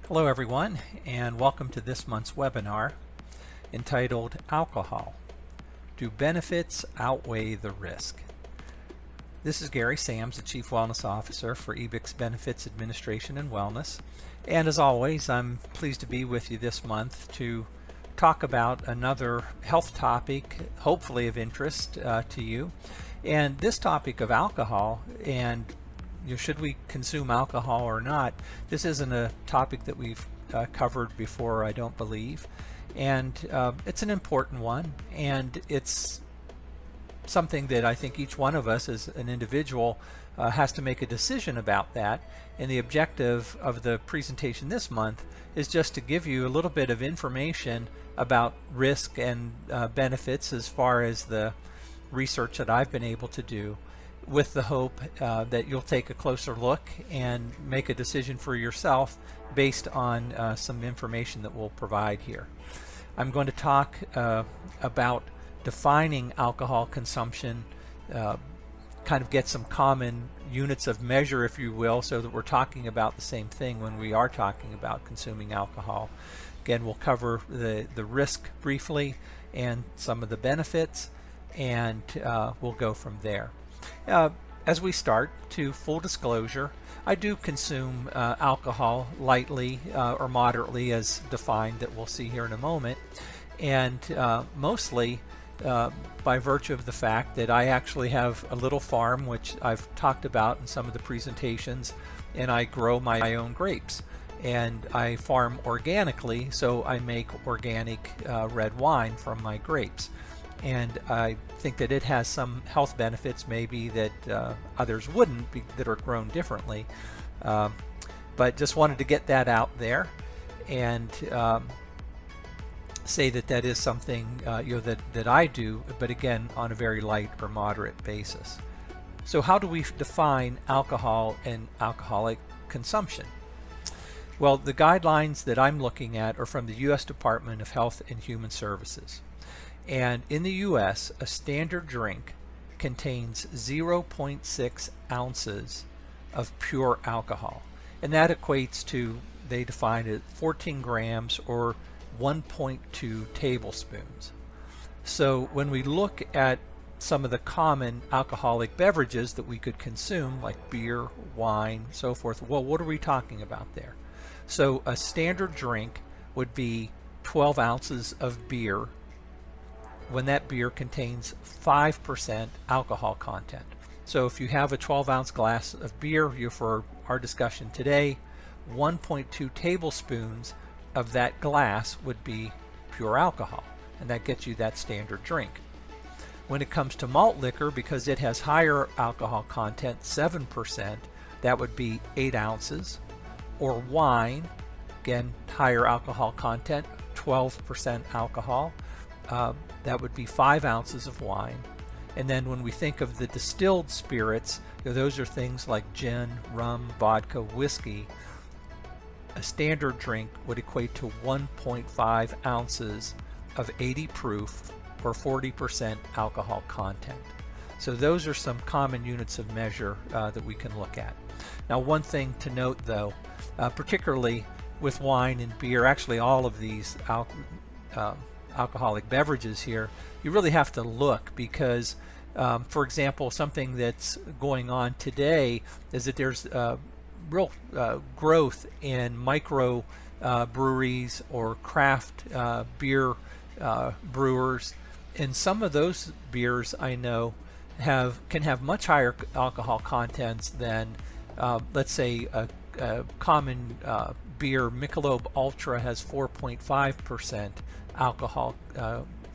Hello everyone, and welcome to this month's webinar entitled Alcohol: Do Benefits Outweigh the Risk? This is Gary Sams, the Chief Wellness Officer for Ebix Benefits Administration and Wellness, and as always I'm pleased to be with you this month to talk about another health topic hopefully of interest to you. And this topic of alcohol and should we consume alcohol or not, this isn't a topic that we've covered before, I don't believe, and it's an important one, and it's something that I think each one of us as an individual has to make a decision about that. And the objective of the presentation this month is just to give you a little bit of information about risk and benefits as far as the research that I've been able to do, with the hope that you'll take a closer look and make a decision for yourself based on some information that we'll provide here. I'm going to talk about defining alcohol consumption, kind of get some common units of measure, if you will, so that we're talking about the same thing when we are talking about consuming alcohol. Again, we'll cover the risk briefly and some of the benefits, and we'll go from there. As we start, to full disclosure, I do consume alcohol lightly or moderately as defined, that we'll see here in a moment, and mostly by virtue of the fact that I actually have a little farm, which I've talked about in some of the presentations, and I grow my own grapes. And I farm organically, so I make organic red wine from my grapes. And I think that it has some health benefits maybe that others wouldn't, that are grown differently. But just wanted to get that out there and say that that is something that I do, but again on a very light or moderate basis. So how do we define alcohol and alcoholic consumption? Well, the guidelines that I'm looking at are from the U.S. Department of Health and Human Services. And in the U.S., a standard drink contains 0.6 ounces of pure alcohol. And that equates to, they define it, 14 grams or 1.2 tablespoons. So when we look at some of the common alcoholic beverages that we could consume, like beer, wine, so forth, well, what are we talking about there? So a standard drink would be 12 ounces of beer, when that beer contains 5% alcohol content. So if you have a 12-ounce glass of beer, for our discussion today, 1.2 tablespoons of that glass would be pure alcohol, and that gets you that standard drink. When it comes to malt liquor, because it has higher alcohol content, 7%, that would be 8 ounces. Or wine, again, higher alcohol content, 12% alcohol. That would be 5 ounces of wine. And then when we think of the distilled spirits, those are things like gin, rum, vodka, whiskey. A standard drink would equate to 1.5 ounces of 80 proof or 40% alcohol content. So those are some common units of measure that we can look at. Now, one thing to note though, particularly with wine and beer, actually all of these alcoholic beverages here, you really have to look, because for example, something that's going on today is that there's real growth in micro breweries or craft beer brewers, and some of those beers I know can have much higher alcohol contents than let's say a common beer. Michelob Ultra has 4.5% alcohol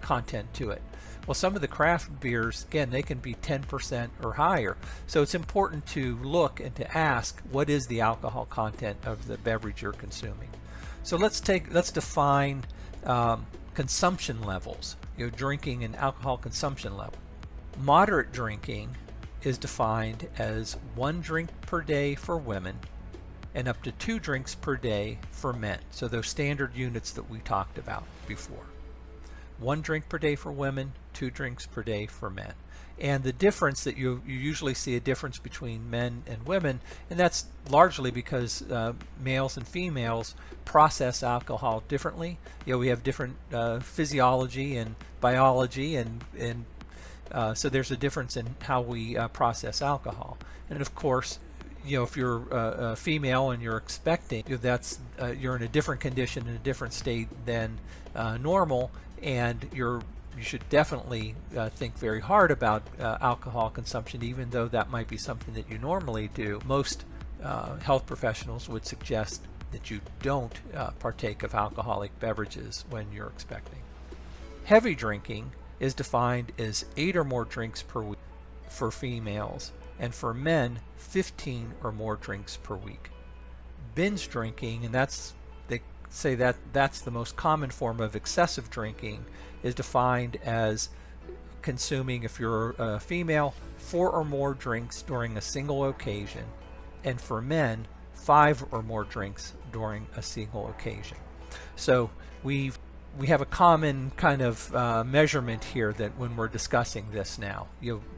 content to it. Well, some of the craft beers, again, they can be 10% or higher. So it's important to look and to ask, what is the alcohol content of the beverage you're consuming? So let's define consumption levels, drinking and alcohol consumption level. Moderate drinking is defined as 1 drink per day for women and up to 2 drinks per day for men. So those standard units that we talked about before. 1 drink per day for women, 2 drinks per day for men. And the difference that you usually see a difference between men and women, and that's largely because males and females process alcohol differently. We have different physiology and biology, and so there's a difference in how we process alcohol. And of course, if you're a female and you're expecting, that's you're in a different condition, in a different state than normal, and you should definitely think very hard about alcohol consumption, even though that might be something that you normally do. Most health professionals would suggest that you don't partake of alcoholic beverages when you're expecting. Heavy drinking is defined as 8 or more drinks per week for females, and for men 15 or more drinks per week. Binge drinking, and they say that's the most common form of excessive drinking, is defined as consuming, if you're a female, 4 or more drinks during a single occasion, and for men 5 or more drinks during a single occasion. So we have a common kind of measurement here that when we're discussing this now,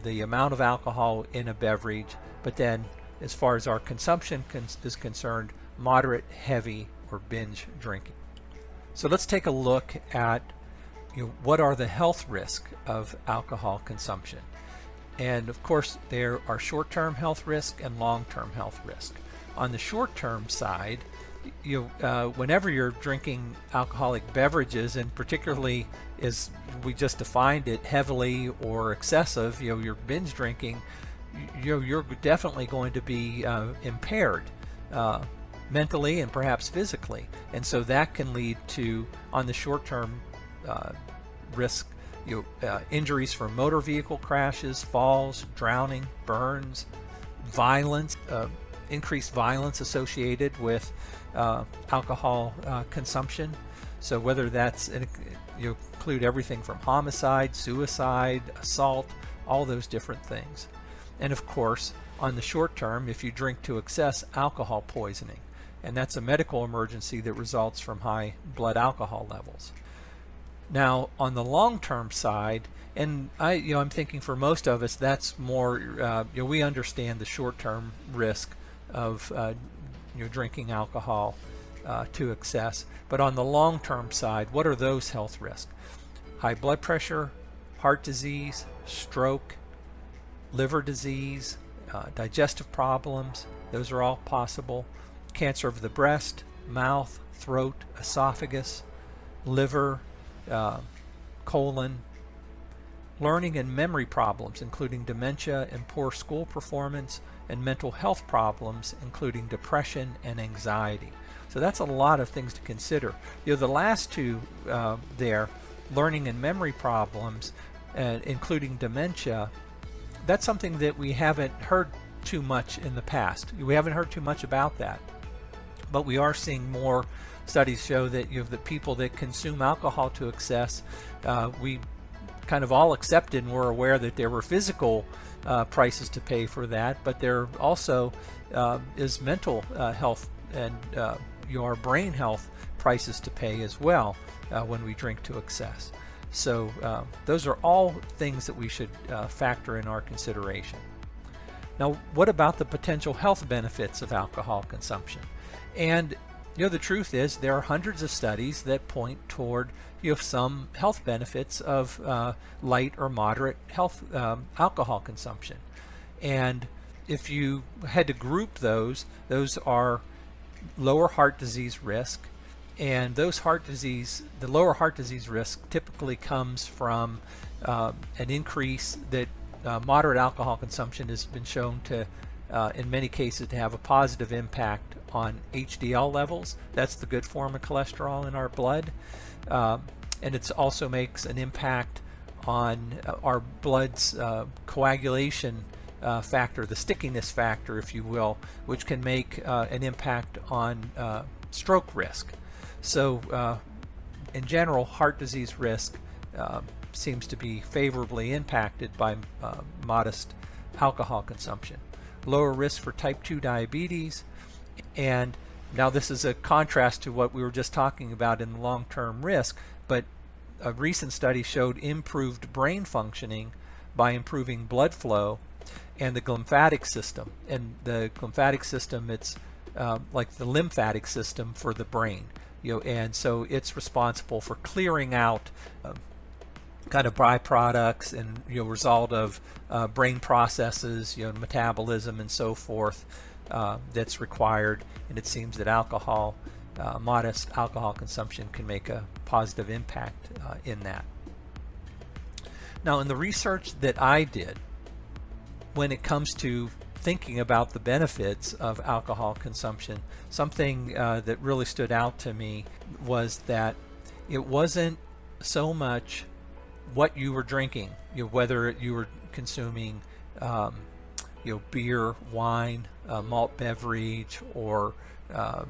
the amount of alcohol in a beverage, but then as far as our consumption is concerned, moderate, heavy, or binge drinking. So let's take a look at what are the health risks of alcohol consumption. And of course, there are short-term health risk and long-term health risk. On the short-term side, whenever you're drinking alcoholic beverages, and particularly as we just defined it, heavily or excessive, you're binge drinking, you're definitely going to be impaired mentally and perhaps physically, and so that can lead to, on the short-term risk, injuries from motor vehicle crashes, falls, drowning, burns, violence, increased violence associated with alcohol consumption. So whether that's, you include everything from homicide, suicide, assault, all those different things. And of course, on the short term, if you drink to excess, alcohol poisoning, and that's a medical emergency that results from high blood alcohol levels. Now, on the long-term side, and I'm thinking for most of us, that's more, we understand the short-term risk of drinking alcohol to excess. But on the long-term side, what are those health risks? High blood pressure, heart disease, stroke, liver disease, digestive problems, those are all possible. Cancer of the breast, mouth, throat, esophagus, liver, colon, learning and memory problems, including dementia and poor school performance, and mental health problems, including depression and anxiety. So that's a lot of things to consider. The last two there, learning and memory problems, including dementia, that's something that we haven't heard too much in the past. We haven't heard too much about that. But we are seeing more studies show that the people that consume alcohol to excess, we kind of all accepted and were aware that there were physical prices to pay for that, but there also is mental health and your brain health prices to pay as well when we drink to excess. So those are all things that we should factor in our consideration. Now, what about the potential health benefits of alcohol consumption? And the truth is there are hundreds of studies that point toward some health benefits of light or moderate health alcohol consumption. And if you had to group those are lower heart disease risk, and the lower heart disease risk typically comes from an increase that moderate alcohol consumption has been shown to, in many cases, to have a positive impact on HDL levels. That's the good form of cholesterol in our blood. And it also makes an impact on our blood's coagulation factor, the stickiness factor, if you will, which can make an impact on stroke risk. So in general, heart disease risk seems to be favorably impacted by modest alcohol consumption. Lower risk for type 2 diabetes, and now this is a contrast to what we were just talking about in long-term risk, but a recent study showed improved brain functioning by improving blood flow and the lymphatic system. And the lymphatic system, it's like the lymphatic system for the brain, and so it's responsible for clearing out kind of byproducts and result of brain processes, metabolism and so forth that's required. And it seems that alcohol, modest alcohol consumption, can make a positive impact in that. Now, in the research that I did, when it comes to thinking about the benefits of alcohol consumption, something that really stood out to me was that it wasn't so much what you were drinking, whether you were consuming beer, wine, malt beverage, or a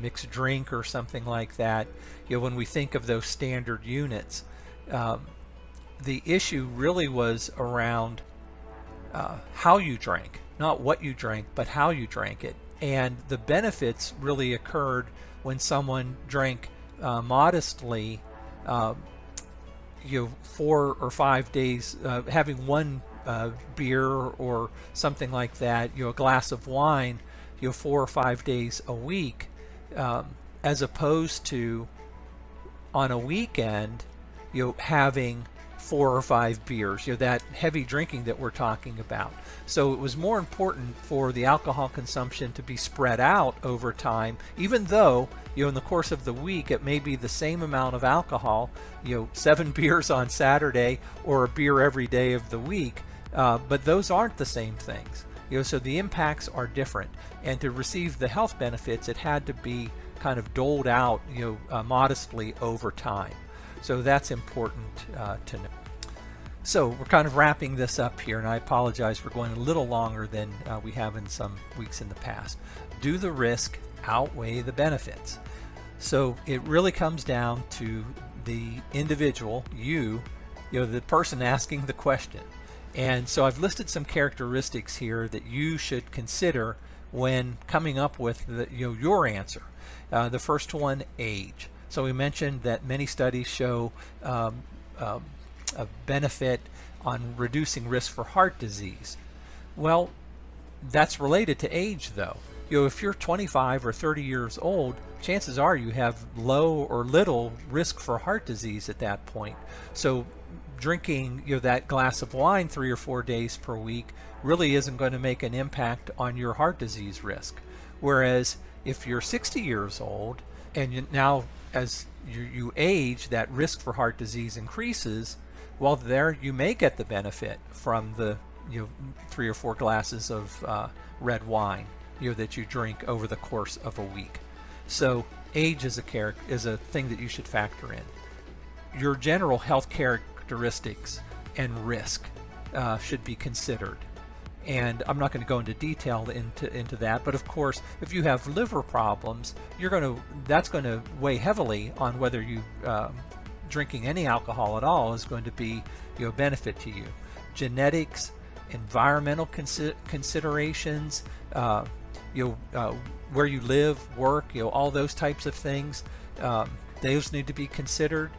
mixed drink or something like that. When we think of those standard units, the issue really was around how you drank, not what you drank, but how you drank it. And the benefits really occurred when someone drank modestly, 4 or 5 days, having one beer or something like that, a glass of wine, 4 or 5 days a week, as opposed to on a weekend, having 4 or 5 beers, that heavy drinking that we're talking about. So it was more important for the alcohol consumption to be spread out over time, even though, in the course of the week, it may be the same amount of alcohol, 7 beers on Saturday or a beer every day of the week, but those aren't the same things. So the impacts are different, and to receive the health benefits, it had to be kind of doled out, modestly over time. So that's important to know. So we're kind of wrapping this up here, and I apologize, we're going a little longer than we have in some weeks in the past. Do the risk outweigh the benefits? So it really comes down to the individual, the person asking the question. And so I've listed some characteristics here that you should consider when coming up with your answer. The first one, age. So we mentioned that many studies show a benefit on reducing risk for heart disease. Well, that's related to age, though. If you're 25 or 30 years old, chances are you have low or little risk for heart disease at that point. So drinking that glass of wine 3 or 4 days per week really isn't going to make an impact on your heart disease risk. Whereas if you're 60 years old and now as you age, that risk for heart disease increases, well, there you may get the benefit from the 3 or 4 glasses of red wine that you drink over the course of a week. So age is a thing that you should factor in. Your general health characteristics and risk should be considered. And I'm not going to go into detail into that, but of course, if you have liver problems, that's going to weigh heavily on whether you drinking any alcohol at all is going to be a benefit to you. Genetics, environmental considerations, where you live, work, all those types of things, those need to be considered.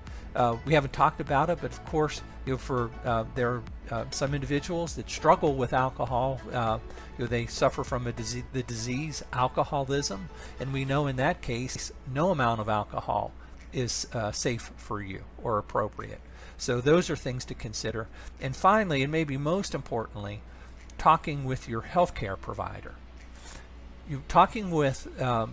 We haven't talked about it, but of course, there are some individuals that struggle with alcohol. They suffer from the disease alcoholism, and we know in that case, no amount of alcohol is safe for you or appropriate. So those are things to consider. And finally, and maybe most importantly, talking with your healthcare provider. Talking with a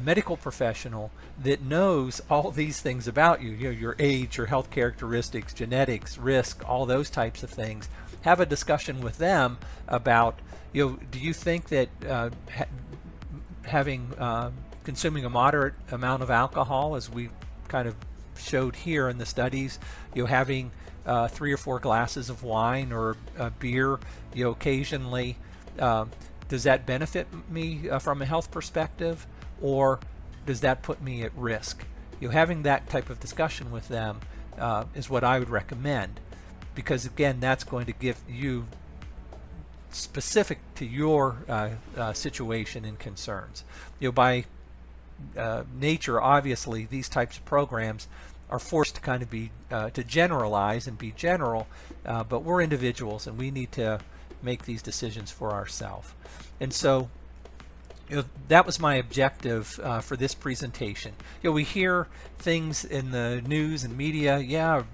medical professional that knows all these things about you, your age, your health characteristics, genetics, risk, all those types of things. Have a discussion with them about, do you think that consuming a moderate amount of alcohol, as we kind of showed here in the studies, having 3 or 4 glasses of wine or beer, occasionally, does that benefit me from a health perspective, or does that put me at risk? Having that type of discussion with them is what I would recommend, because again, that's going to give you specific to your situation and concerns. By nature, obviously, these types of programs are forced to kind of be to generalize and be general, but we're individuals and we need to make these decisions for ourselves. And so that was my objective for this presentation. We hear things in the news and media, yeah,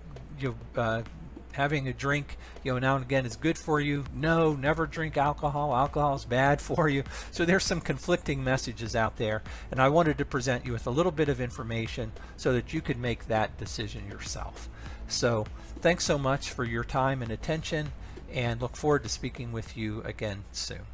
having a drink now and again is good for you. No, never drink alcohol. Alcohol is bad for you. So there's some conflicting messages out there, and I wanted to present you with a little bit of information so that you could make that decision yourself. So thanks so much for your time and attention, and look forward to speaking with you again soon.